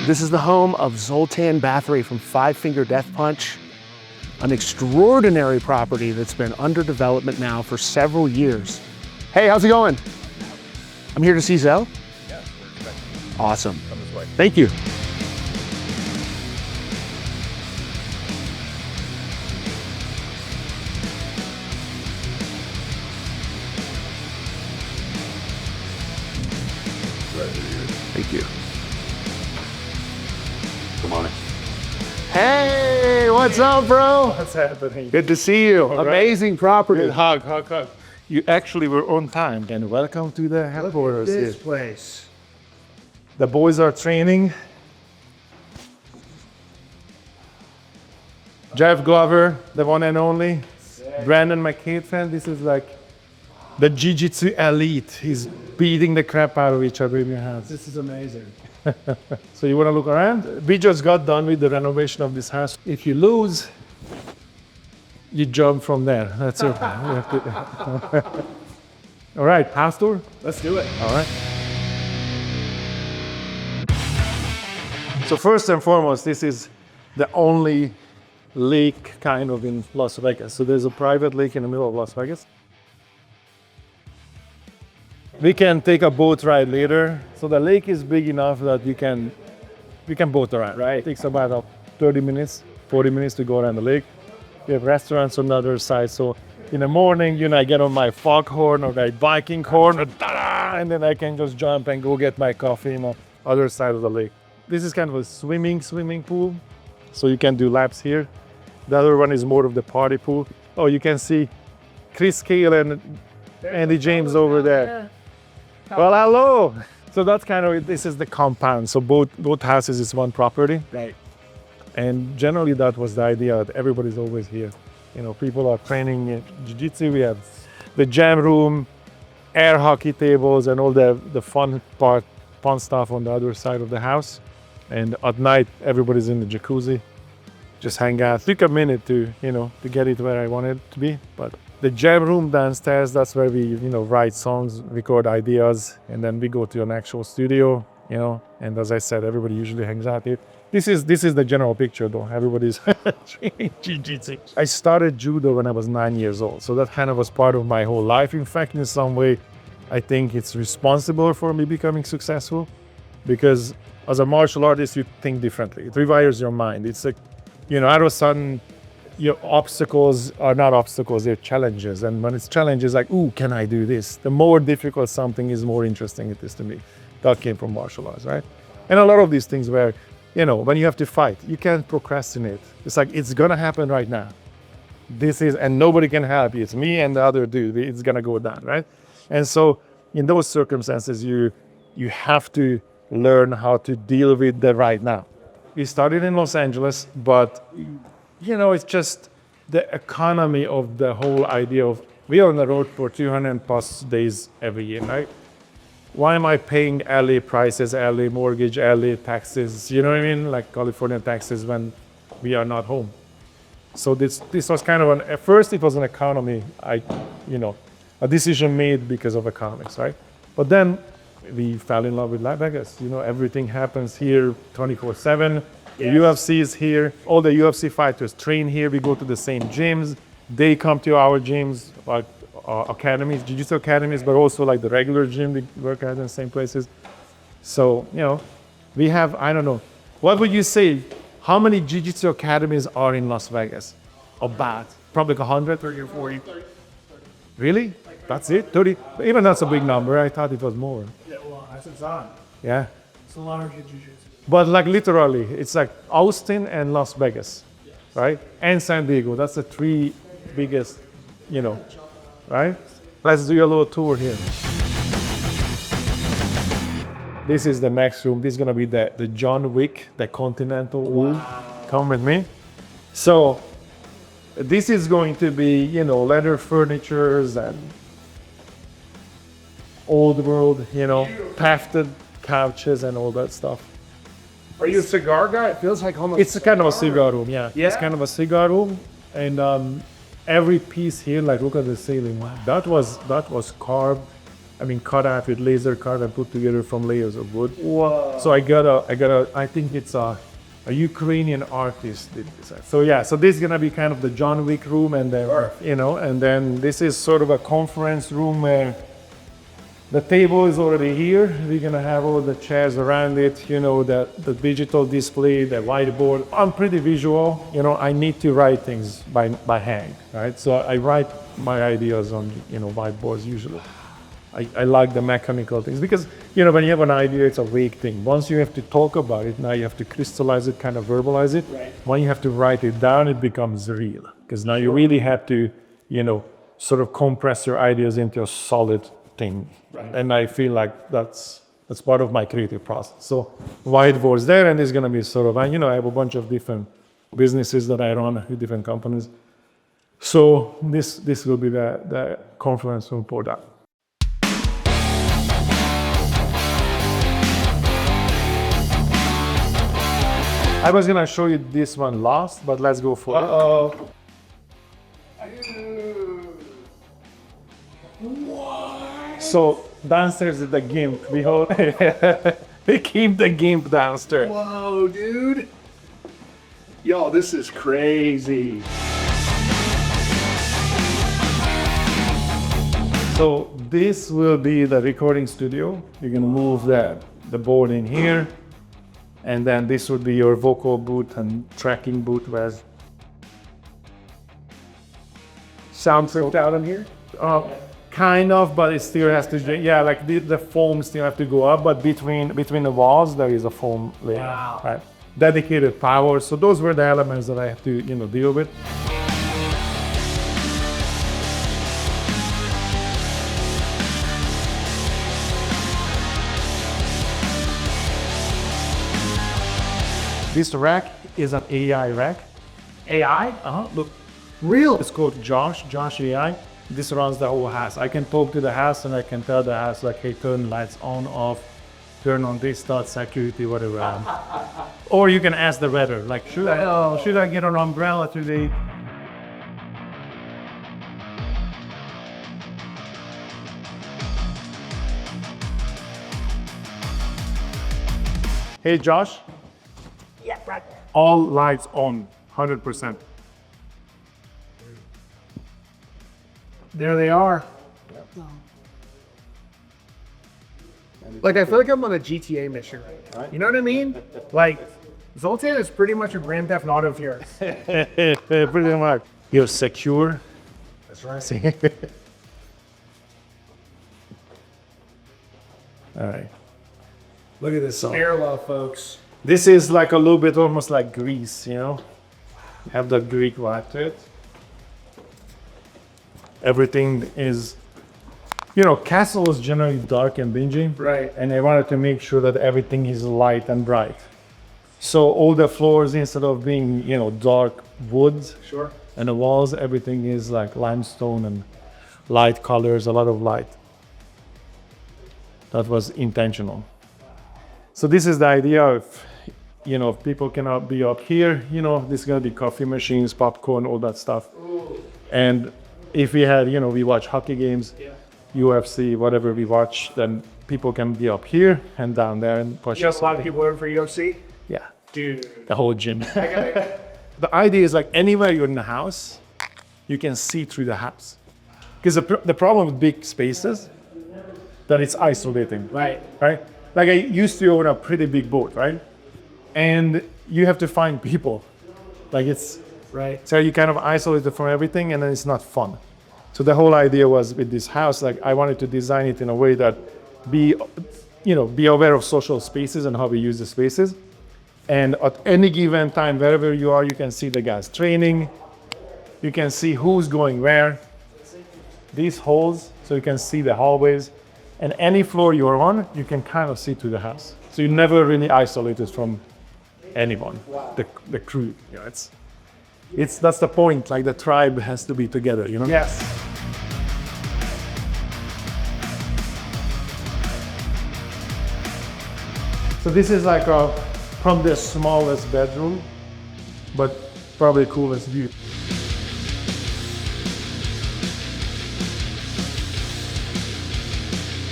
This is the home of Zoltan Bathory from Five Finger Death Punch, an extraordinary property that's been under development now for several years. Hey, how's it going? I'm here to see Zel. Yeah, we're expecting. Awesome. Come this way. Thank you. Thank you. Come on in. Hey, what's up, bro? What's happening? Good to see you. All right. Amazing property. Good hug. You actually were on time, and welcome to the headquarters. This here. place. The boys are training. Jeff Glover, the one and only. Brandon McCain, this is like the jiu-jitsu elite. He's beating the crap out of each other in your hands. This is amazing. So you want to look around? We just got done with the renovation of this house. If you lose, you jump from there. That's it. All right, house tour? Let's do it. All right. So first and foremost, this is the only lake kind of in Las Vegas. So there's a private lake in the middle of Las Vegas. We can take a boat ride later. So the lake is big enough that we can boat around. Right. It takes about 30 minutes, 40 minutes to go around the lake. We have restaurants on the other side. So in the morning, I get on my foghorn or my Viking horn, and then I can just jump and go get my coffee on the other side of the lake. This is kind of a swimming pool. So you can do laps here. The other one is more of the party pool. Oh, you can see Chris Cale and Andy James over there. Well, hello. So that's kind of, this is the compound. So both houses is one property. Right. And generally that was the idea that everybody's always here. People are training in jiu-jitsu. We have the jam room, air hockey tables, and all the fun stuff on the other side of the house. And at night, everybody's in the jacuzzi. Just hang out. Took a minute to get it where I wanted it to be. But the jam room downstairs, that's where we, write songs, record ideas, and then we go to an actual studio, and as I said, everybody usually hangs out here. This is the general picture though. Everybody's training jiu-jitsu. I started judo when I was 9 years old. So that kind of was part of my whole life. In fact, in some way, I think it's responsible for me becoming successful because as a martial artist, you think differently. It rewires your mind. It's like, all of a sudden, your obstacles are not obstacles, they're challenges. And when it's challenges, like, ooh, can I do this? The more difficult something is, more interesting it is to me. That came from martial arts, right? And a lot of these things where, when you have to fight, you can't procrastinate. It's like, it's gonna happen right now. And nobody can help you. It's me and the other dude, it's gonna go down, right? And so in those circumstances, you have to learn how to deal with the right now. We started in Los Angeles, but it's just the economy of the whole idea of we are on the road for 200 plus days every year, right? Why am I paying LA prices, LA mortgage, LA taxes, you know what I mean? Like California taxes when we are not home. So this was kind of at first it was an economy, a decision made because of economics, right? But then we fell in love with Las Vegas. Everything happens here 24/7. The UFC is here. All the UFC fighters train here. We go to the same gyms. They come to our gyms, like academies, jiu-jitsu academies, but also like the regular gym. We work out in the same places. So, we have, I don't know. What would you say? How many jiu-jitsu academies are in Las Vegas? About probably 100, 30 or 40. Really? That's it? 30? Even that's a big number. I thought it was more. Yeah, well, it's on. Yeah. It's a lot of good jiu-jitsu. But like literally, it's like Austin and Las Vegas, right? And San Diego. That's the three biggest, right? Let's do a little tour here. This is the next room. This is gonna be the John Wick, the Continental room. Come with me. So this is going to be, leather furnitures and old world, tufted couches and all that stuff. Are you a cigar guy? It feels like almost. It's a kind of a cigar room, yeah. Yeah? It's kind of a cigar room, and every piece here, like look at the ceiling. That was carved cut out with laser cut and put together from layers of wood. Whoa. So I think it's a Ukrainian artist did this. So yeah, so this is gonna be kind of the John Wick room, and then and then this is sort of a conference room where the table is already here. We're gonna have all the chairs around it, the digital display, the whiteboard. I'm pretty visual, I need to write things by hand, right? So I write my ideas on, whiteboards usually. I like the mechanical things because, when you have an idea, it's a vague thing. Once you have to talk about it, now you have to crystallize it, kind of verbalize it. Right. When you have to write it down, it becomes real. Because now you really have to, sort of compress your ideas into a solid thing. Right. And I feel like that's part of my creative process. So whiteboards there, and there's going to be sort of, I have a bunch of different businesses that I run with different companies. So this will be the conference room for that. I was gonna show you this one last, but let's go for it. What? So downstairs is the gimp. We keep the gimp downstairs. Whoa, dude. Yo, this is crazy. So this will be the recording studio. You're gonna move the board in here. And then this would be your vocal booth and tracking booth where Soundproofed out in here? kind of, but it still has to, like the foam still have to go up, but between the walls there is a foam layer. Wow. Right? Dedicated power. So those were the elements that I have to, deal with. This rack is an AI rack. AI? Look, Real? it's called Josh AI. This runs the whole house. I can talk to the house and I can tell the house like, hey, turn lights on, off, turn on this, start security, whatever. Or you can ask the weather, like, should I get an umbrella today? Hey, Josh. Yeah, right. All lights on, 100%. There they are. Like, I feel like I'm on a GTA mission right now. You know what I mean? Like, Zoltan is pretty much a Grand Theft Auto of yours. Pretty much. You're secure. That's right. All right. Look at this stairwell, folks. This is like a little bit almost like Greece, Have the Greek vibe to it. Everything is, castle is generally dark and dingy. Right. And I wanted to make sure that everything is light and bright. So all the floors, instead of being, dark woods, Sure. and the walls, everything is like limestone and light colors, a lot of light. That was intentional. So this is the idea of, if people cannot be up here, this is gonna be coffee machines, popcorn, all that stuff. Ooh. And if we had, we watch hockey games, Yeah. UFC, whatever we watch, then people can be up here and down there and push. You know, a lot of people are in for UFC. Yeah, Dude. the whole gym. I got it. The idea is like anywhere you're in the house, you can see through the house. Because the problem with big spaces, that it's isolating. Right. Right? Like I used to own a pretty big boat, right? And you have to find people. Like it's, Right. so you kind of isolated from everything and then it's not fun. So the whole idea was with this house, like I wanted to design it in a way that be aware of social spaces and how we use the spaces. And at any given time, wherever you are, you can see the guys training. You can see who's going where. These holes, so you can see the hallways. And any floor you're on, you can kind of see to the house. So you're never really isolated from anyone, the crew. That's the point, like the tribe has to be together, Yes. So this is like from the smallest bedroom, but probably coolest view.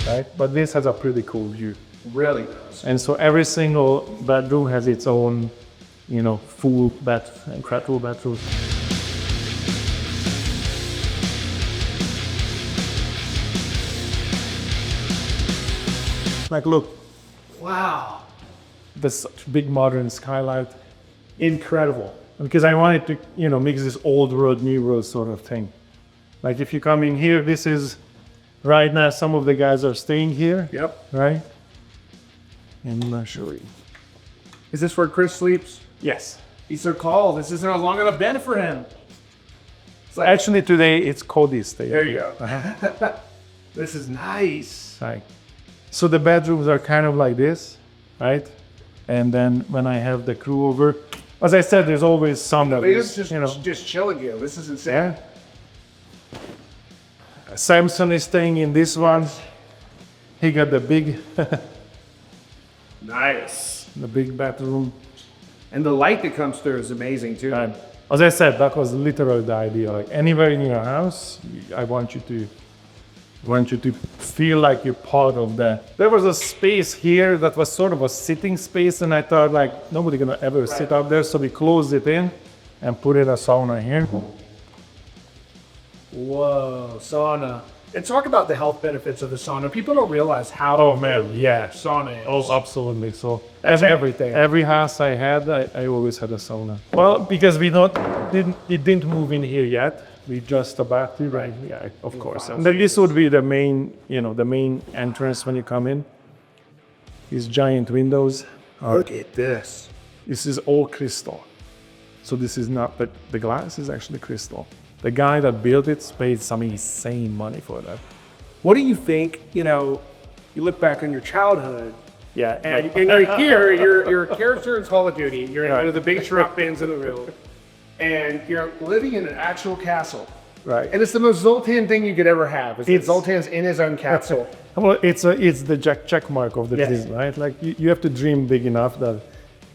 right? But this has a pretty cool view. Really? And so every single bedroom has its own, you know, full bath, incredible bathroom. Like, look, Wow. this such big modern skylight. Incredible. Because I wanted to, you know, mix this old world, new world sort of thing. Like if you come in here, this is, right now some of the guys are staying here, Yep. right? And I'm not sure. Is this where Chris sleeps? Yes. He's so cold. This isn't a long enough bed for him. So actually today it's Cody's day. There you go. This is nice. Right. So the bedrooms are kind of like this, right? And then when I have the crew over, as I said, there's always some that It's is, you know. just chilling you. This is insane. Yeah. Samson is staying in this one. He got the big, Nice. the big bathroom. And the light that comes through is amazing too. And as I said, that was literally the idea. Like anywhere in your house, I want you to feel like you're part of that. There was a space here that was sort of a sitting space, and I thought like nobody gonna ever sit up there, so we closed it in and put in a sauna here. Whoa, sauna. And talk about the health benefits of the sauna. People don't realize how Oh man, yeah. sauna is. Oh, absolutely. So That's everything. every house I had, I always had a sauna. Well, because we didn't move in here yet. We just about to, right? Yeah, of course. And then this would be the main, you know, the main entrance when you come in. These giant windows. Look at this. This is all crystal. So this is not, but the glass is actually crystal. The guy that built it paid some insane money for that. What do you think, you know, you look back on your childhood, Yeah. and you're here, you're a character in Call of Duty, you're in one of the biggest rock bands in the world, and you're living in an actual castle. Right. And it's the most Zoltan thing you could ever have. It's Zoltan's in his own castle. Well, it's the check mark of the Yes. dream, right? Like you have to dream big enough that,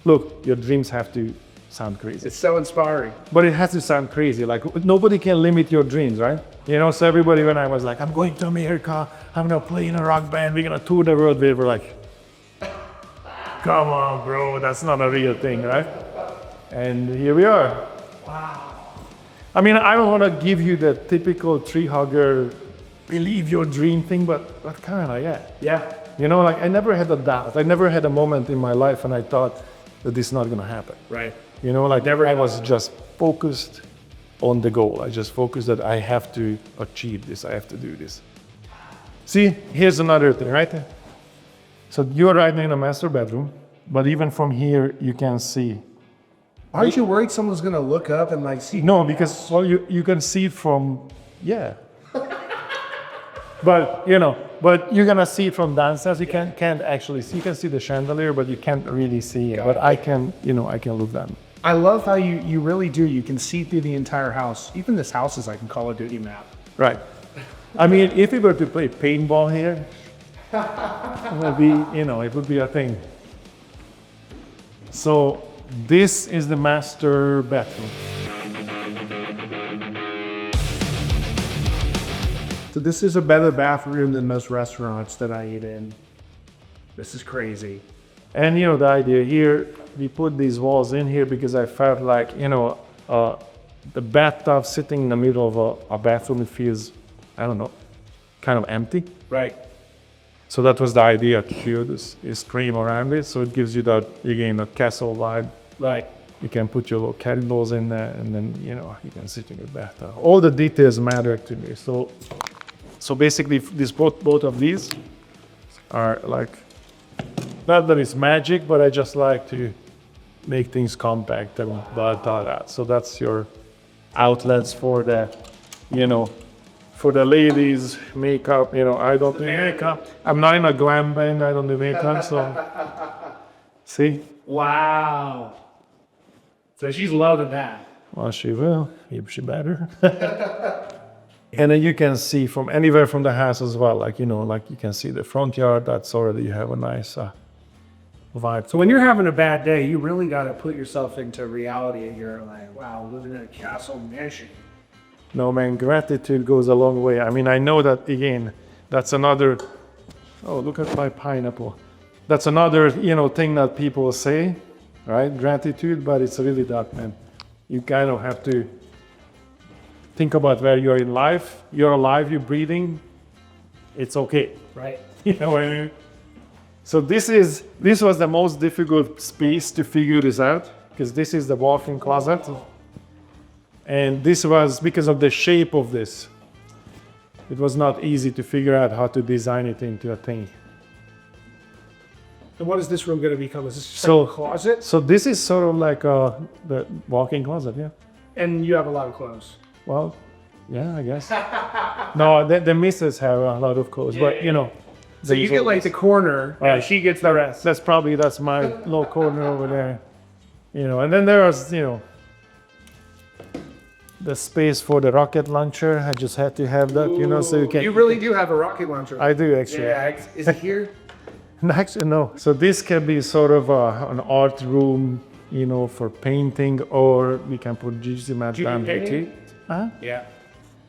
look, your dreams have to sound crazy. It's so inspiring. But it has to sound crazy. Like nobody can limit your dreams, right? You know, so everybody, when I was like, I'm going to America, I'm gonna play in a rock band, we're gonna tour the world, they were like, come on, bro, that's not a real thing, right? And here we are. Wow. I mean, I don't want to give you the typical tree hugger, believe your dream thing, but kind of, yeah. Yeah. You know, like I never had a doubt. I never had a moment in my life when I thought that this is not gonna happen. Right. You know, like I was just focused on the goal. I just focused that I have to achieve this. I have to do this. See, here's another thing, right? So you're right in a master bedroom, but even from here, you can see. Aren't you worried someone's gonna look up and like see? No, because, well, you can see it from, yeah. But, you know, but you're gonna see it from downstairs. You can't actually see. You can see the chandelier, but you can't really see it. But I can, you know, I can look down. I love how you really do. You can see through the entire house. Even this house is like a Call of Duty map. Right. I mean, if we were to play paintball here, it would be, you know, it would be a thing. So this is the master bathroom. So this is a better bathroom than most restaurants that I eat in. This is crazy. And, you know, the idea here, we put these walls in here because I felt like, you know, the bathtub sitting in the middle of a bathroom, it feels, I don't know, kind of empty. Right. So that was the idea, to build this screen around it. So it gives you that, again, a castle vibe. Right. You can put your little candles in there, and then, you know, you can sit in your bathtub. All the details matter to me. So basically, both of these are like, not that it's magic, but I just like to make things compact and blah, blah, blah. So that's your outlets for the, you know, for the ladies, makeup. You know, I don't do makeup. I'm not in a glam band. I don't do makeup. So, see? Wow. So she's loving that. Well, she will. She better. And then you can see from anywhere from the house as well. Like, you know, like you can see the front yard. That's already, you have a nice vibe. So when you're having a bad day, you really got to put yourself into reality, and you're like, wow, living in a castle mansion. No, man, gratitude goes a long way. I mean, I know that, again, that's another Oh, look at my pineapple. That's another, thing that people say, right? Gratitude, but it's really that, man. You kind of have to think about where you're in life. You're alive, you're breathing. It's okay. Right. You know what I mean? So this was the most difficult space to figure this out, because this is the walk-in closet. And this was because of the shape of this. It was not easy to figure out how to design it into a thing. And what is this room going to become? Is this just So- like a closet? So this is sort of like the walk-in closet, yeah. And you have a lot of clothes. Well, yeah, I guess. No, the missus have a lot of clothes, but So you get like the corner, Right. and she gets the rest. that's my little corner over there, And then there's the space for the rocket launcher. I just had to have that, so you can. You really do have a rocket launcher. I do actually. Yeah, is it here? Actually, no. So this can be sort of an art room, for painting, or we can put jiu-jitsu mat down here too. Huh? Yeah.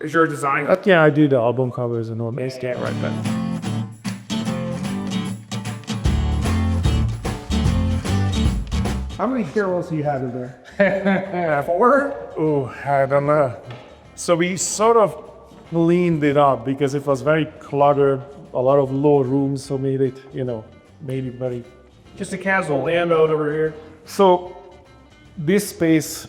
Is your design? But yeah, I do the album covers and all. Base camp right there. How many heroes do you have in there? 4? Oh, I don't know. So we sort of cleaned it up because it was very cluttered, a lot of low rooms, so made it very. Just a casual landlord over here. So this space,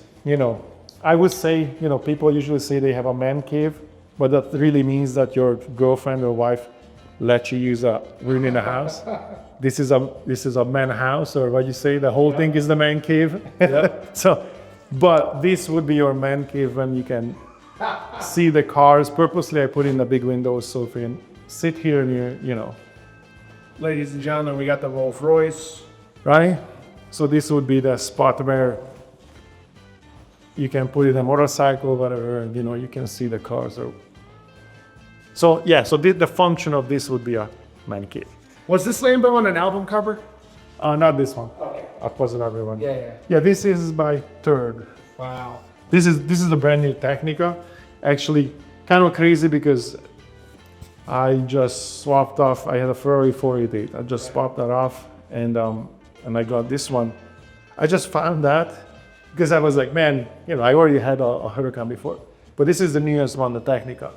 I would say, people usually say they have a man cave, but that really means that your girlfriend or wife let you use a room in the house. This is a man house, or what you say, the whole thing is the man cave. So, but this would be your man cave when you can see the cars. Purposely, I put in the big windows so you can sit here and Ladies and gentlemen, we got the Rolls Royce. right? So this would be the spot where you can put in a motorcycle, whatever, and you can see the cars. So the function of this would be a man cave. Was this Lambo on an album cover? Not this one. Okay. That was another one. Yeah. Yeah, this is my third. Wow. This is a brand new Technica. Actually, kind of crazy because I just swapped off. I had a Ferrari 488. I just swapped that off, and I got this one. I just found that because I was like, man, I already had a Huracan before, but this is the newest one, the Technica.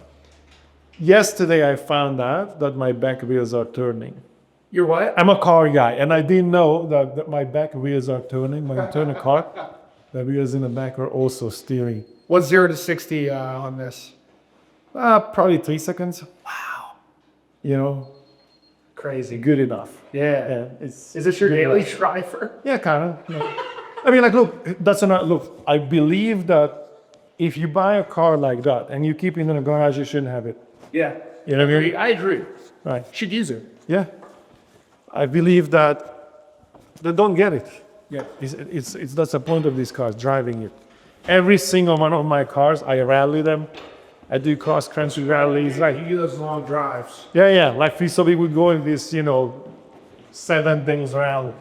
Yesterday, I found out that my back wheels are turning. You're what? I'm a car guy, and I didn't know that my back wheels are turning. When I turn a car, the wheels in the back are also steering. What's 0 to 60 on this? Probably 3 seconds. Wow. Crazy. Good enough. Yeah. It's Is this your good daily enough. driver? Yeah, kind of. I mean, look, I believe that if you buy a car like that and you keep it in the garage, you shouldn't have it. Yeah. You know what I mean? I agree. Right. Should use it. Yeah. I believe that they don't get it. Yeah. It's that's the point of these cars, driving it. Every single one of my cars, I rally them. I do cross-country rallies. Like you do those long drives. Yeah. Like we would go in this, 7 things around.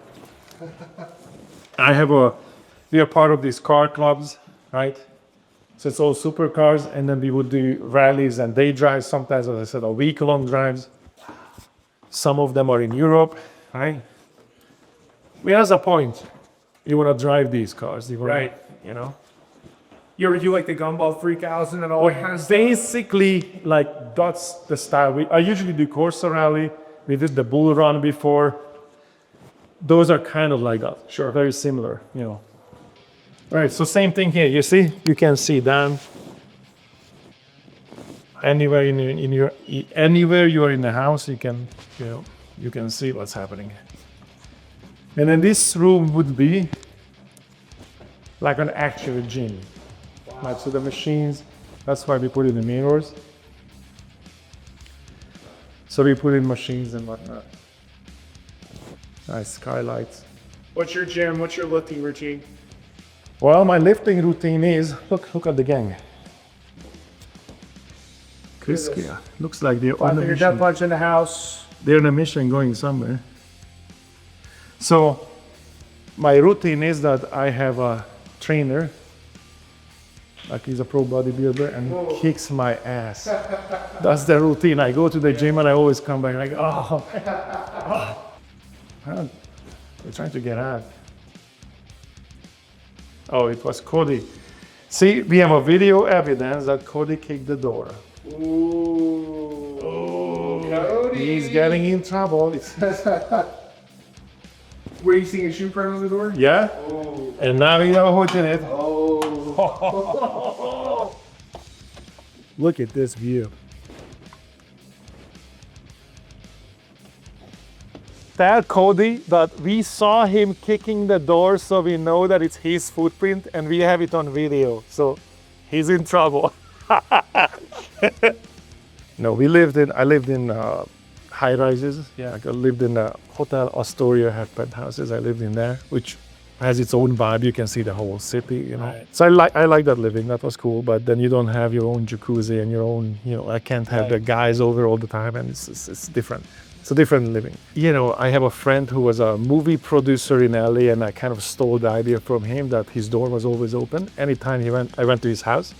We are part of these car clubs, right? So it's all supercars, and then we would do rallies and day drives. Sometimes, as I said, a week-long drives. Some of them are in Europe, right? There's a point. You want to drive these cars, Right. You You ever do like the Gumball 3000 and all that kind of stuff? Basically, like that's the style. I usually do Corsa rally. We did the Bull Run before. Those are kind of like that. Sure. Very similar, All right, so same thing here. You see, you can see down. Anywhere anywhere you are in the house, you can see what's happening. And then this room would be like an actual gym. Like, so the machines, that's why we put in the mirrors. So we put in machines and whatnot. Nice skylights. What's your gym? What's your lifting routine? Well, my lifting routine is, look at the gang. Chris, yeah, looks like they're on a Your death mission. punch in the house. They're on a mission going somewhere. So my routine is that I have a trainer like he's a pro bodybuilder, and kicks my ass. That's the routine. I go to the gym and I always come back like, they're trying to get out. Oh, it was Cody. See, we have a video evidence that Cody kicked the door. Ooh. Cody. He's getting in trouble. Were you seeing a shoe print on the door? Yeah? Oh. And now we know who's in it. Oh. Look at this view. Tell Cody that we saw him kicking the door, so we know that it's his footprint and we have it on video. So he's in trouble. No, I lived in high rises. Yeah, I lived in a Hotel Astoria, had penthouses. I lived in there, which has its own vibe. You can see the whole city, you know. Right. So I like that living. That was cool. But then you don't have your own jacuzzi and your own, you know, I can't have the guys over all the time, and it's different. It's a different living. You know, I have a friend who was a movie producer in LA, and I kind of stole the idea from him that his door was always open. Anytime I went to his house,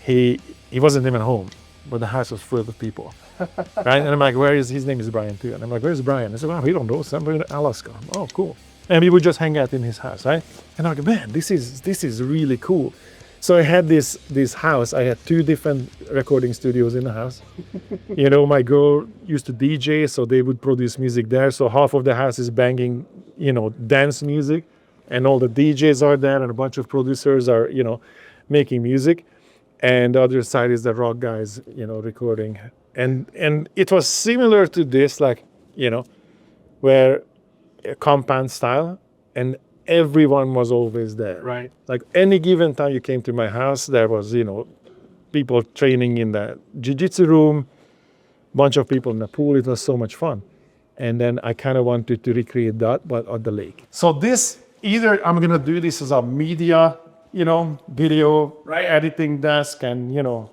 he wasn't even home, but the house was full of people. Right? And I'm like, his name is Brian too. And I'm like, where's Brian? I said, well, we don't know, somewhere in Alaska. Oh, cool. And we would just hang out in his house, right? And I'm like, man, this is really cool. So I had this house. I had 2 different recording studios in the house. You know, my girl used to DJ, so they would produce music there. So half of the house is banging, you know, dance music, and all the DJs are there, and a bunch of producers are, you know, making music. And the other side is the rock guys, you know, recording. And it was similar to this, like, you know, where a compound style, and everyone was always there. Right. Like any given time you came to my house, there was, you know, people training in the jiu-jitsu room, bunch of people in the pool. It was so much fun. And then I kind of wanted to recreate that, but at the lake. So this, either I'm going to do this as a media, you know, video, editing desk, and, you know,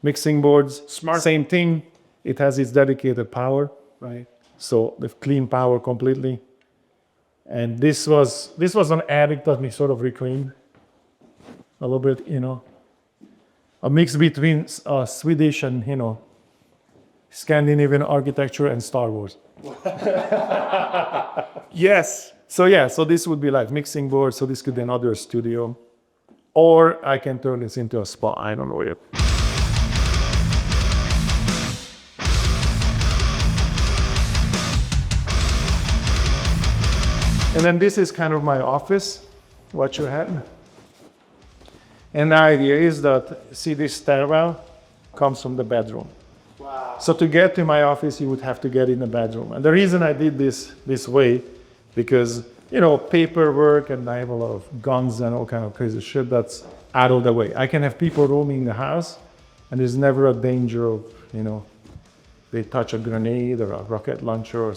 mixing boards. Smart. Same thing. It has its dedicated power. Right. So the clean power completely. And this was an attic that we sort of reclaimed a little bit, you know, a mix between Swedish and, you know, Scandinavian architecture and Star Wars. Yes. So yeah, so this would be like mixing board. So this could be another studio, or I can turn this into a spa. I don't know yet. And then this is kind of my office, what you had. And the idea is that, see, this stairwell comes from the bedroom. Wow. So to get to my office, you would have to get in the bedroom. And the reason I did this way, because, you know, paperwork, and I have a lot of guns and all kind of crazy shit that's out of the way. I can have people roaming the house, and there's never a danger of, you know, they touch a grenade or a rocket launcher or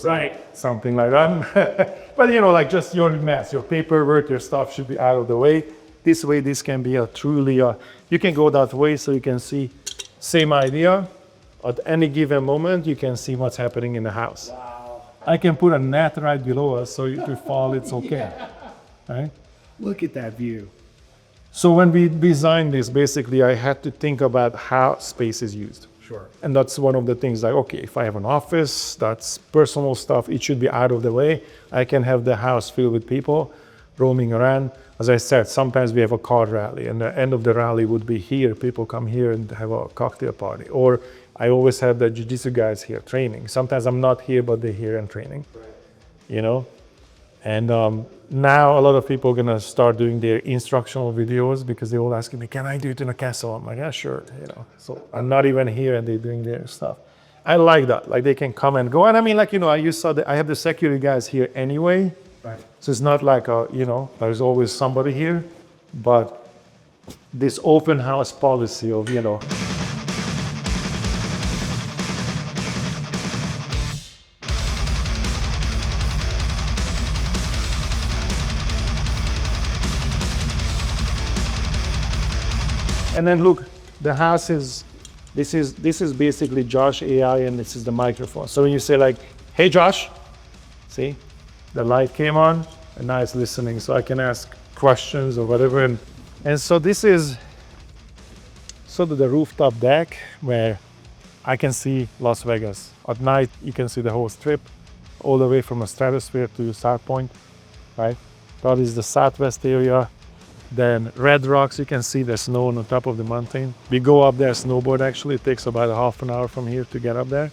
something like that. But, you know, like just your mess, your paperwork, your stuff should be out of the way. This way, this can be you can go that way so you can see, same idea. At any given moment, you can see what's happening in the house. Wow. I can put a net right below us, so if you fall, it's okay. Right? Look at that view. So when we designed this, basically, I had to think about how space is used. Sure. And that's one of the things, like, okay, if I have an office, that's personal stuff, it should be out of the way. I can have the house filled with people roaming around. As I said, sometimes we have a car rally, and the end of the rally would be here. People come here and have a cocktail party. Or I always have the jiu-jitsu guys here training. Sometimes I'm not here, but they're here and training, you know? And now a lot of people are gonna start doing their instructional videos, because they're all asking me, can I do it in a castle? I'm like, yeah, sure, you know. So I'm not even here and they're doing their stuff. I like that, like they can come and go. And I mean, like, you know, I have the security guys here anyway. Right. So it's not like, you know, there's always somebody here, but this open house policy of, you know, and then look, the house this is basically Josh AI, and this is the microphone. So when you say like, hey Josh, see, the light came on and now it's listening, so I can ask questions or whatever. And so this is sort of the rooftop deck where I can see Las Vegas. At night, you can see the whole strip, all the way from the stratosphere to South Point, right? That is the southwest area. Then Red Rocks, you can see the snow on the top of the mountain. We go up there snowboard actually. It takes about a half an hour from here to get up there.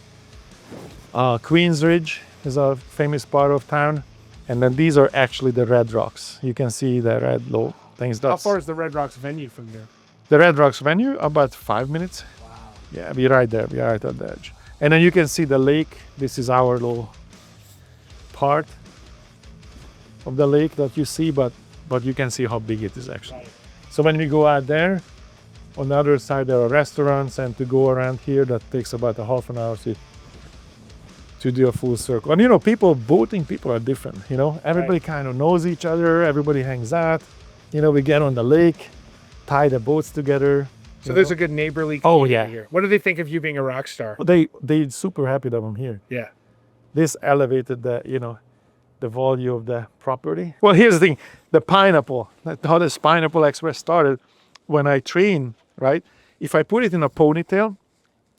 Queens Ridge is a famous part of town. And then these are actually the Red Rocks. You can see the red low things. How far is the Red Rocks venue from there? The Red Rocks venue? About 5 minutes. Wow. Yeah, we're right there. We're right at the edge. And then you can see the lake. This is our little part of the lake that you see, but you can see how big it is actually. Right. So when we go out there, on the other side there are restaurants, and to go around here that takes about a half an hour to do a full circle. And you know, boating people are different, you know. Everybody kind of knows each other, everybody hangs out. You know, we get on the lake, tie the boats together. So there's a good neighborly Oh, community yeah. here. What do they think of you being a rock star? They super happy that I'm here. Yeah. This elevated the, you know, the value of the property. Well, here's the thing, the pineapple, how this Pineapple Express started, when I train, right? If I put it in a ponytail,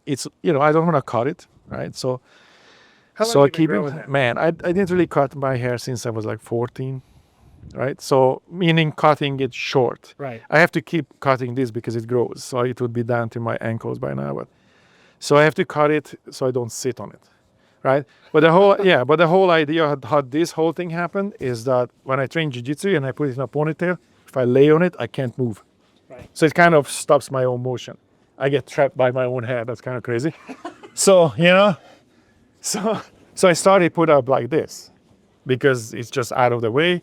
it's, you know, I don't want to cut it, right? So How long I have you been keep growing it. that? Man, I didn't really cut my hair since I was like 14, right? So meaning cutting it short. Right. I have to keep cutting this because it grows. So it would be down to my ankles by now. But so I have to cut it so I don't sit on it, right? But the whole idea of how this whole thing happened is that when I train jiu-jitsu and I put it in a ponytail, if I lay on it, I can't move. Right. So it kind of stops my own motion. I get trapped by my own hair. That's kind of crazy. So, you know, so I started put up like this because it's just out of the way.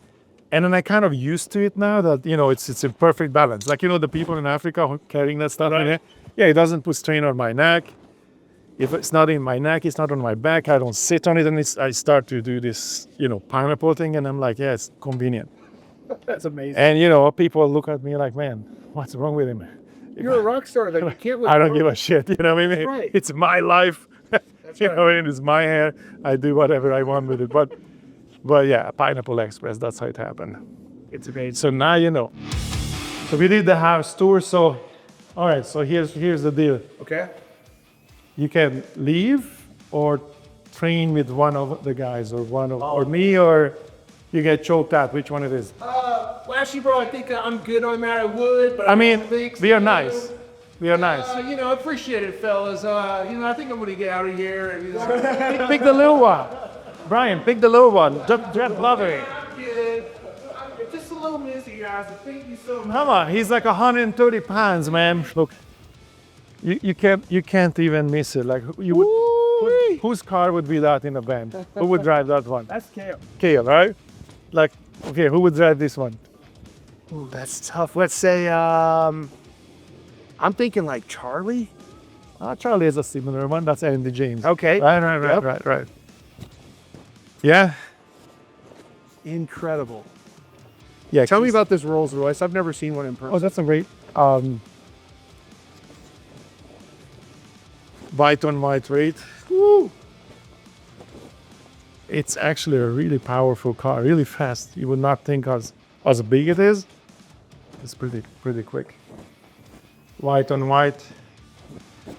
And then I kind of used to it now that, you know, it's in perfect balance. Like, you know, the people in Africa who carrying that stuff in there. Yeah, it doesn't put strain on my neck. If it's not in my neck, it's not on my back. I don't sit on it, and I start to do this, you know, pineapple thing, and I'm like, yeah, it's convenient. That's amazing. And, you know, people look at me like, man, what's wrong with him? You're a rock star, though. You can't look I don't give a shit, you know what I mean? Right. It's my life. That's You right. know, it's my hair. I do whatever I want with it. But yeah, Pineapple Express, that's how it happened. It's amazing. So now you know. So we did the house tour. So, all right, so here's the deal. Okay. You can leave or train with one of the guys or me, or you get choked out. Which one it is? Well, actually, bro, I think I'm good on that. I would, but I mean, don't think we are so. nice. We are nice. You know, I appreciate it, fellas. You know, I think I'm gonna get out of here. And, you know, Pick the little one. Brian, pick the little one. Zoltan Bathory. I'm good. I'm just a little missy, guys. So thank you so much. Come on, he's like 130 pounds, man. Look, you can't even miss it. Like you would, whose car would be that in a band? Who would drive that one? That's Kale. Kale, right? Like, okay, who would drive this one? Ooh, that's tough. Let's say, I'm thinking like Charlie. Charlie is a similar one. That's Andy James. Okay. Right. Yep. Right. Yeah. Incredible. Yeah. Tell me about this Rolls Royce. I've never seen one in person. Oh, that's a great. White on white rate. Woo. It's actually a really powerful car, really fast. You would not think as big it is. It's pretty quick. White on white.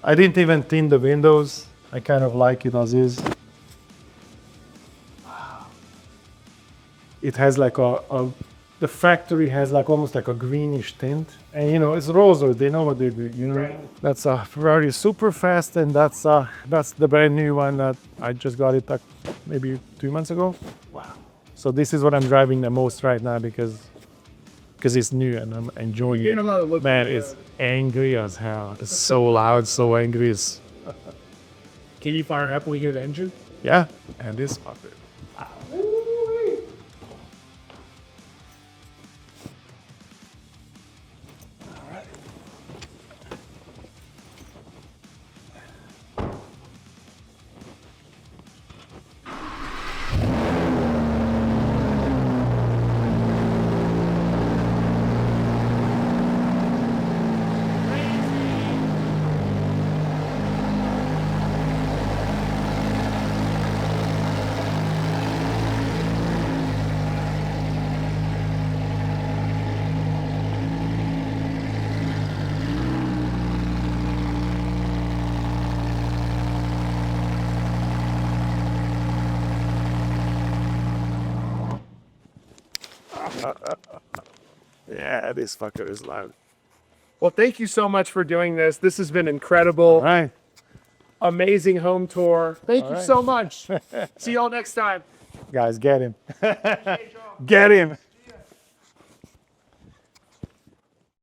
I didn't even tint the windows. I kind of like it as is. It has like the factory has like almost like a greenish tint, and you know it's Rolls-Royce. They know what they do. You know, Right. That's a Ferrari super fast, and that's the brand new one that I just got it like maybe 2 months ago. Wow. So this is what I'm driving the most right now because it's new and I'm enjoying it. Getting a lot of look. Man, it's angry as hell. It's so loud, so angry. It's, Can you fire up when we hear the engine? yeah, and it's up it. Yeah, this fucker is loud. Well, thank you so much for doing this. This has been incredible. All right. Amazing home tour. Thank you right. so much. See y'all next time. Guys, get him. Get him.